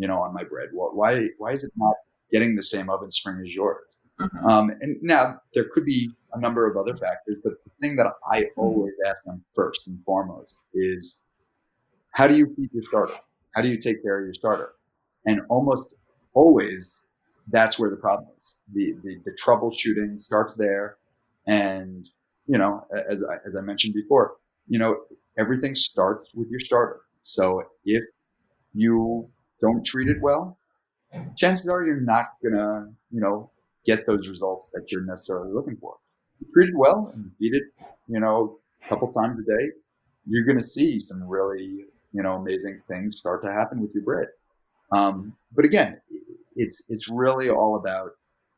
on my bread? Why is it not getting the same oven spring as yours? And now there could be a number of other factors, but the thing that I always ask them first and foremost is, how do you feed your starter? How do you take care of your starter? And almost always, that's where the problem is. The troubleshooting starts there, and as I mentioned before, everything starts with your starter. So if you don't treat it well, chances are you're not gonna get those results that you're necessarily looking for. You treat it well and feed it a couple times a day, you're gonna see some really amazing things start to happen with your bread. But again, it's really all about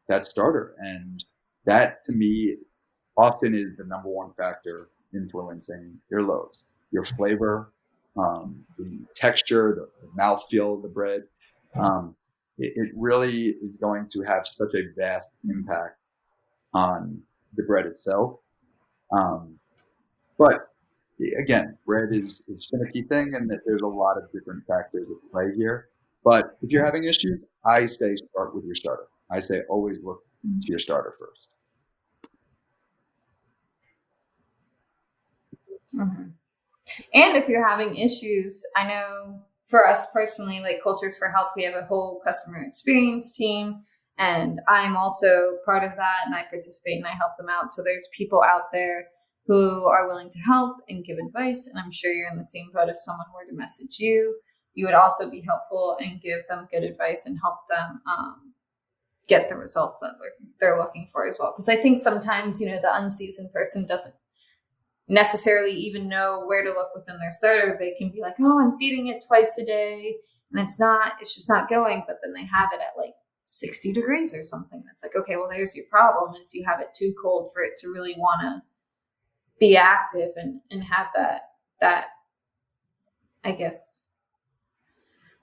that starter, and that to me often is the number one factor influencing your loaves, your flavor, the texture, the mouthfeel of the bread. It really is going to have such a vast impact on the bread itself. But again, bread is a finicky thing, and that there's a lot of different factors at play here. But if you're having issues, I say start with your starter. I say always look to your starter first. Mm-hmm. And if you're having issues, I know for us personally, like Cultures for Health, we have a whole customer experience team, and I'm also part of that, and I participate and I help them out. So there's people out there who are willing to help and give advice, and I'm sure you're in the same boat. If someone were to message you, you would also be helpful and give them good advice and help them get the results that they're looking for as well. Because I think sometimes, the unseasoned person doesn't necessarily even know where to look within their starter. They can be like, oh, I'm feeding it twice a day, and it's just not going. But then they have it at like 60 degrees or something. It's like, okay, well, there's your problem, is you have it too cold for it to really want to be active and have that, I guess,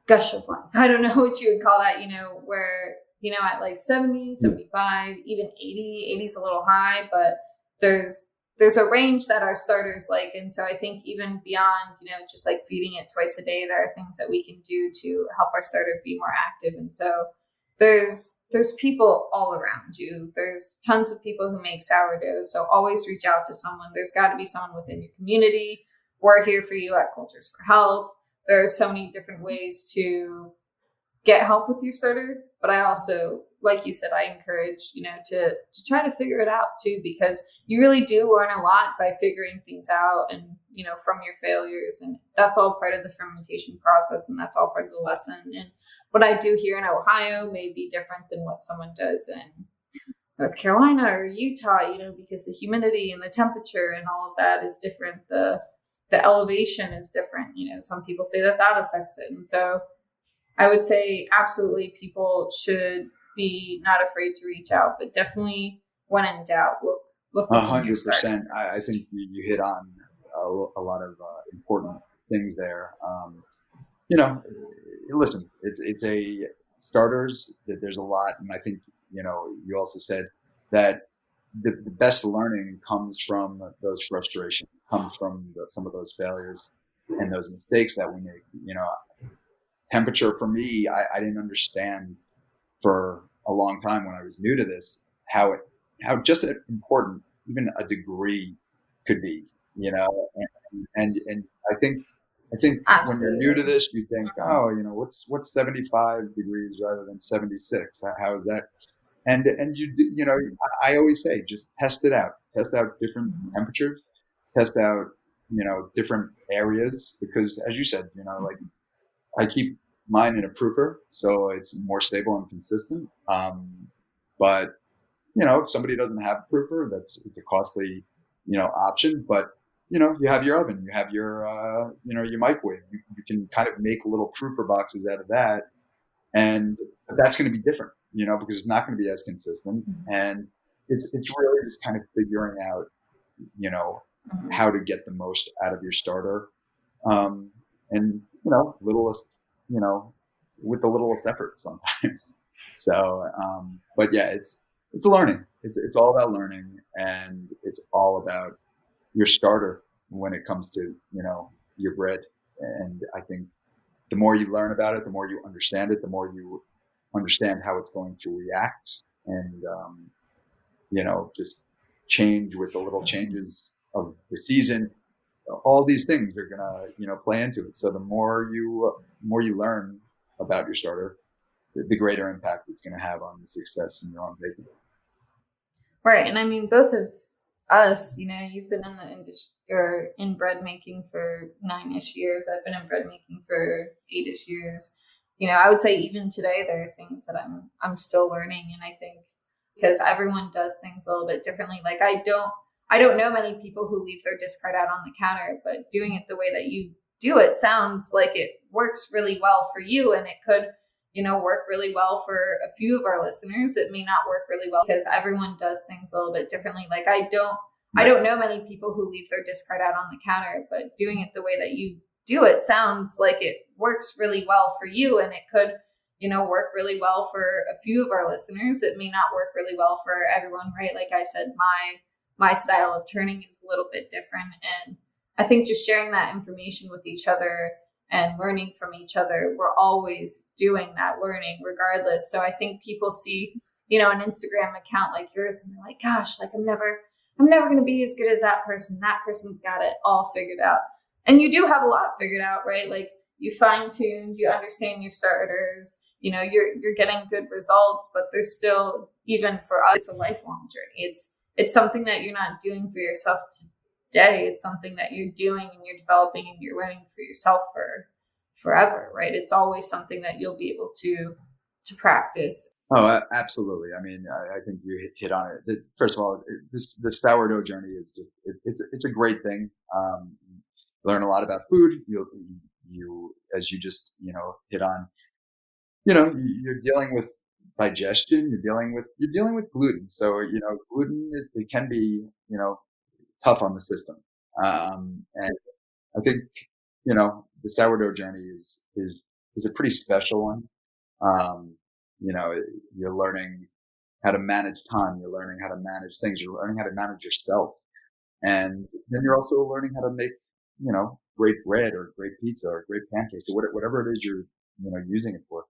gush of life. I don't know what you would call that, where, at like 70, 75, even 80 is a little high, but there's a range that our starters like. And so I think even beyond, just like feeding it twice a day, there are things that we can do to help our starter be more active. And so there's people all around you. There's tons of people who make sourdough. So always reach out to someone. There's got to be someone within your community. We're here for you at Cultures for Health. There are so many different ways to get help with your starter. But I also, like you said, I encourage, to try to figure it out too, because you really do learn a lot by figuring things out and, from your failures. And that's all part of the fermentation process, and that's all part of the lesson. And what I do here in Ohio may be different than what someone does in North Carolina or Utah, because the humidity and the temperature and all of that is different. The elevation is different. Some people say that affects it. And so I would say absolutely people should be not afraid to reach out, but definitely when in doubt, look 100%. I think you hit on a lot of important things there. Listen, it's a starters that there's a lot, and I think you also said that the best learning comes from those frustrations, comes from some of those failures and those mistakes that we make. Temperature for me, I didn't understand for a long time when I was new to this how just important even a degree could be, and I think Absolutely. when you're new to this, you think, oh, what's 75 degrees rather than 76? How is that? And I always say, just test out different temperatures, test out different areas, because as you said, like I keep mine in a proofer, so it's more stable and consistent. But if somebody doesn't have a proofer, it's a costly option. But you have your oven, you have your your microwave. You can kind of make little proofer boxes out of that, and that's going to be different, because it's not going to be as consistent. And it's really just kind of figuring out how to get the most out of your starter, and littlest with the littlest effort sometimes. So, but yeah, it's learning. It's all about learning, and it's all about your starter when it comes to your bread. And I think the more you learn about it, the more you understand it, the more you understand how it's going to react and just change with the little changes of the season. All these things are gonna play into it. So the more you learn about your starter, the greater impact it's going to have on the success in your own baking. Right. And I mean, both of us, you've been in the industry or in bread making for 9-ish years. I've been in bread making for 8-ish years. I would say even today, there are things that I'm still learning. And I think because everyone does things a little bit differently, like I don't know many people who leave their discard out on the counter, but doing it the way that you do it sounds like it works really well for you, and it could work really well for a few of our listeners. It may not work really well because everyone does things a little bit differently. Like I don't know many people who leave their discard out on the counter, but doing it the way that you do it sounds like it works really well for you, and it could work really well for a few of our listeners. It may not work really well for everyone, right? Like I said, my style of turning is a little bit different, and I think just sharing that information with each other and learning from each other, we're always doing that learning regardless. So I think people see, an Instagram account like yours and they're like, gosh, like I'm never going to be as good as that person. That person's got it all figured out. And you do have a lot figured out, right? Like you fine tuned, you understand your starters, you're getting good results, but there's still, even for us, it's a lifelong journey. It's something that you're not doing for yourself today. It's something that you're doing and you're developing and you're learning for yourself for forever, right? It's always something that you'll be able to practice. Oh, absolutely. I mean, I think you hit on it. First of all, the sourdough journey is it's a great thing. Learn a lot about food. You as you just hit on. You're dealing with digestion. You're dealing with gluten. So gluten it can be tough on the system. And I think the sourdough journey is a pretty special one. Um, you're learning how to manage time. You're learning how to manage things. You're learning how to manage yourself, and then you're also learning how to make great bread or great pizza or great pancakes or whatever it is you're using it for.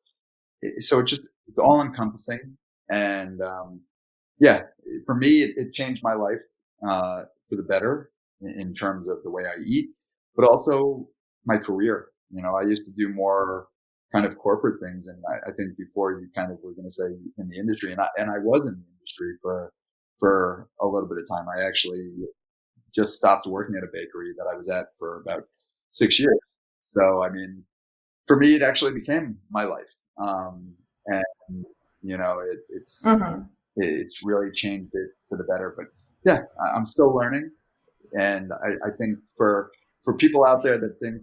So it's all encompassing, and for me it changed my life for the better in terms of the way I eat, but also my career. I used to do more kind of corporate things, and I think before you kind of were going to say in the industry, and I was in the industry for a little bit of time. I actually just stopped working at a bakery that I was at for about 6 years. So I mean, for me, it actually became my life. And it's really changed it for the better. But yeah, I'm still learning, and I think for people out there that think,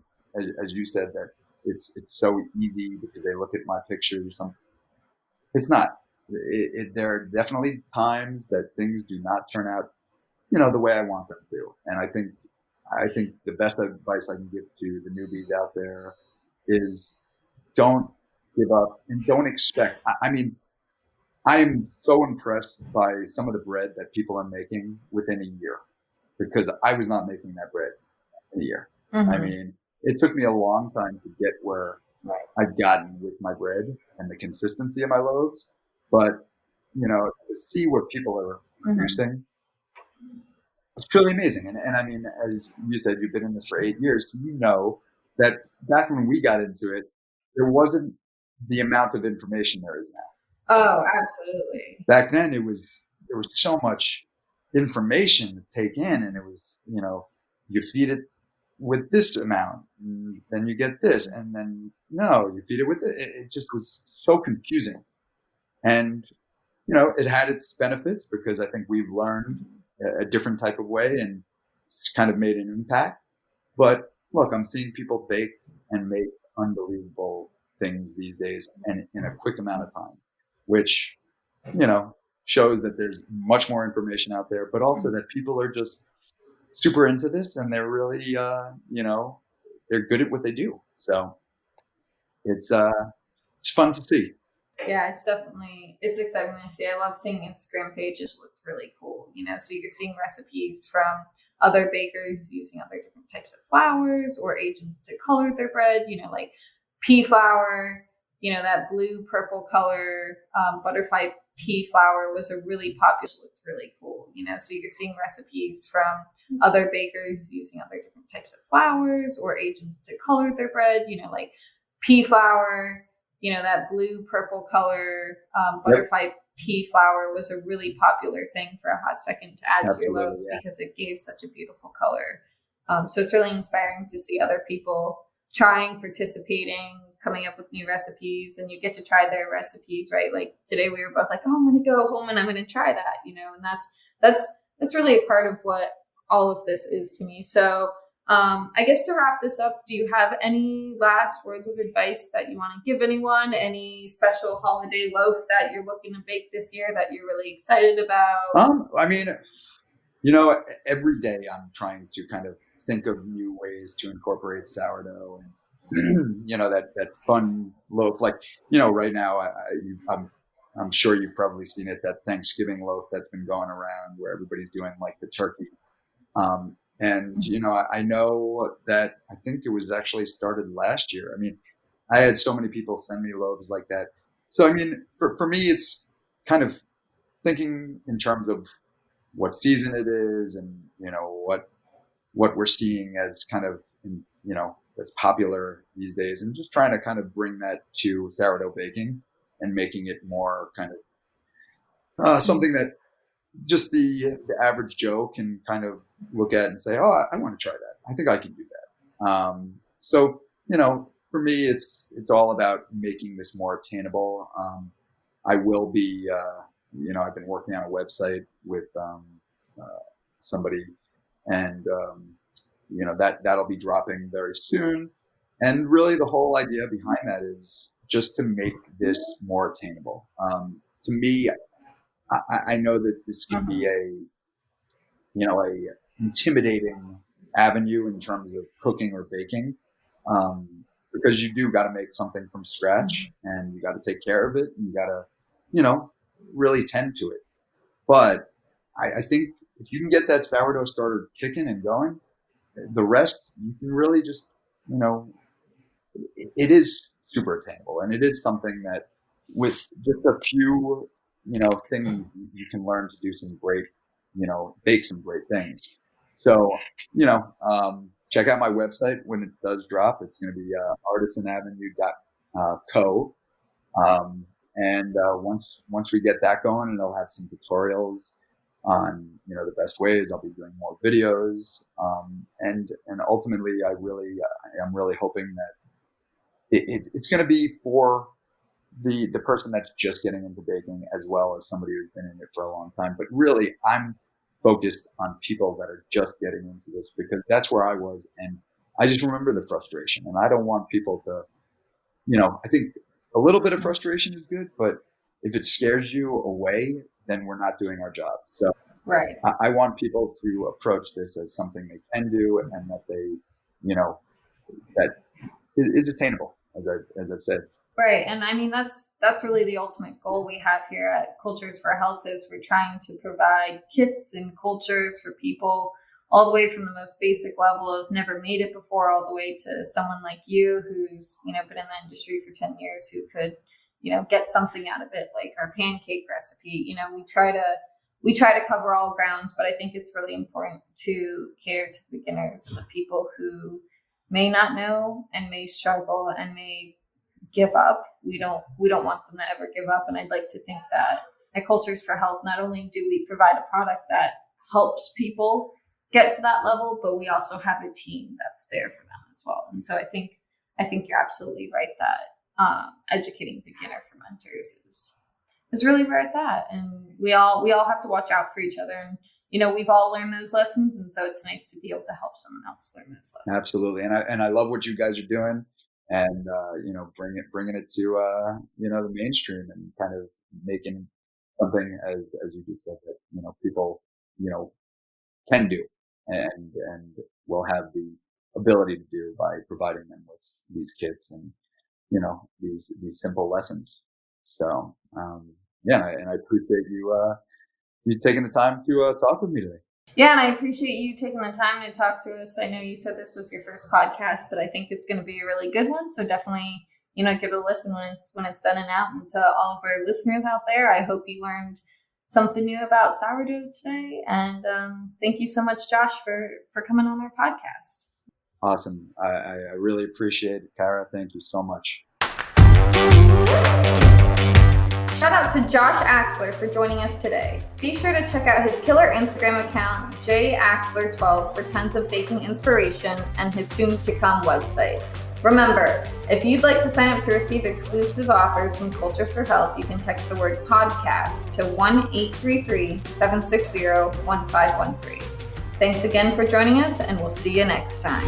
as you said, that it's so easy because they look at my pictures or something, it's not. There are definitely times that things do not turn out, the way I want them to, and I think the best advice I can give to the newbies out there is don't give up and don't expect. I mean, I am so impressed by some of the bread that people are making within a year, because I was not making that bread in a year. I mean, it took me a long time to get where I've gotten with my bread and the consistency of my loaves. But, to see what people are producing, it's truly amazing. And I mean, as you said, you've been in this for 8 years. So you know that back when we got into it, there wasn't the amount of information there is now. Oh, absolutely. Back then, there was so much information to take in, and it was, you feed it with this amount, then you get this, and then no, you feed it with it. It just was so confusing, and it had its benefits because I think we've learned a different type of way, and it's kind of made an impact. But look, I'm seeing people bake and make unbelievable things these days, and in a quick amount of time, which shows that there's much more information out there, but also that people are just super into this, and they're really they're good at what they do. So it's fun to see. Yeah, it's exciting to see. I love seeing Instagram pages look really cool, so you're seeing recipes from other bakers using other different types of flours or agents to color their bread, like pea flour, that blue purple color butterfly pea flower was a really popular. It's really cool, so you're seeing recipes from other bakers using other different types of flours or agents to color their bread, like pea flour, that blue purple color butterfly pea flour was a really popular thing for a hot second to add to your loaves because it gave such a beautiful color. So it's really inspiring to see other people trying, participating, coming up with new recipes, and you get to try their recipes, right? Like today we were both like, oh, I'm going to go home and I'm going to try that, and that's really a part of what all of this is to me. So I guess to wrap this up, do you have any last words of advice that you want to give anyone? Any special holiday loaf that you're looking to bake this year that you're really excited about? I mean, every day I'm trying to kind of think of new ways to incorporate sourdough and that fun loaf. Like right now I'm sure you've probably seen it, that Thanksgiving loaf that's been going around where everybody's doing like the turkey. And I know that I think it was actually started last year. I mean, I had so many people send me loaves like that. So I mean, for me, it's kind of thinking in terms of what season it is, and what we're seeing as kind of that's popular these days, and just trying to kind of bring that to sourdough baking and making it more kind of something that just the average Joe can kind of look at and say, oh, I want to try that. I think I can do that. So for me, it's all about making this more attainable. I will be, I've been working on a website with somebody, and that'll be dropping very soon. And really the whole idea behind that is just to make this more attainable. To me, I know that this can be a intimidating avenue in terms of cooking or baking, because you do got to make something from scratch, and you got to take care of it, and you got to, really tend to it. But I think if you can get that sourdough starter kicking and going, the rest you can really just, it is super attainable, and it is something that with just a few, things you can learn to do some great, bake some great things. So, check out my website when it does drop. It's going to be artisanavenue.co. And once we get that going, and it'll have some tutorials on the best ways. I'll be doing more videos, and ultimately, I'm really hoping that it's going to be for the person that's just getting into baking, as well as somebody who's been in it for a long time. But really, I'm focused on people that are just getting into this, because that's where I was, and I just remember the frustration, and I don't want people to, I think a little bit of frustration is good, but if it scares you away, then we're not doing our job. So right. I want people to approach this as something they can do, and that they, that is attainable, as I've said. Right. And I mean, that's really the ultimate goal we have here at Cultures for Health, is we're trying to provide kits and cultures for people all the way from the most basic level of never made it before, all the way to someone like you who's, been in the industry for 10 years, who could, get something out of it, like our pancake recipe. We try to cover all grounds, but I think it's really important to cater to the beginners and the people who may not know and may struggle and may give up. We don't want them to ever give up. And I'd like to think that at Cultures for Health, not only do we provide a product that helps people get to that level, but we also have a team that's there for them as well. And so I think you're absolutely right that educating beginner fermenters is really where it's at. And we all have to watch out for each other. And we've all learned those lessons, and so it's nice to be able to help someone else learn those lessons. Absolutely, and I love what you guys are doing, and bringing it to the mainstream, and kind of making something, as you just said, that people can do, and will have the ability to do by providing them with these kits and these simple lessons. So and I appreciate you taking the time to talk with me today. Yeah, and I appreciate you taking the time to talk to us. I know you said this was your first podcast, but I think it's going to be a really good one. So definitely give it a listen when it's done and out. And to all of our listeners out there, I hope you learned something new about sourdough today. And thank you so much, Josh, for coming on our podcast. Awesome. I really appreciate it, Kara. Thank you so much. Shout out to Josh Axler for joining us today. Be sure to check out his killer Instagram account, jaxler12, for tons of baking inspiration and his soon-to-come website. Remember, if you'd like to sign up to receive exclusive offers from Cultures for Health, you can text the word podcast to 1-833-760-1513. Thanks again for joining us, and we'll see you next time.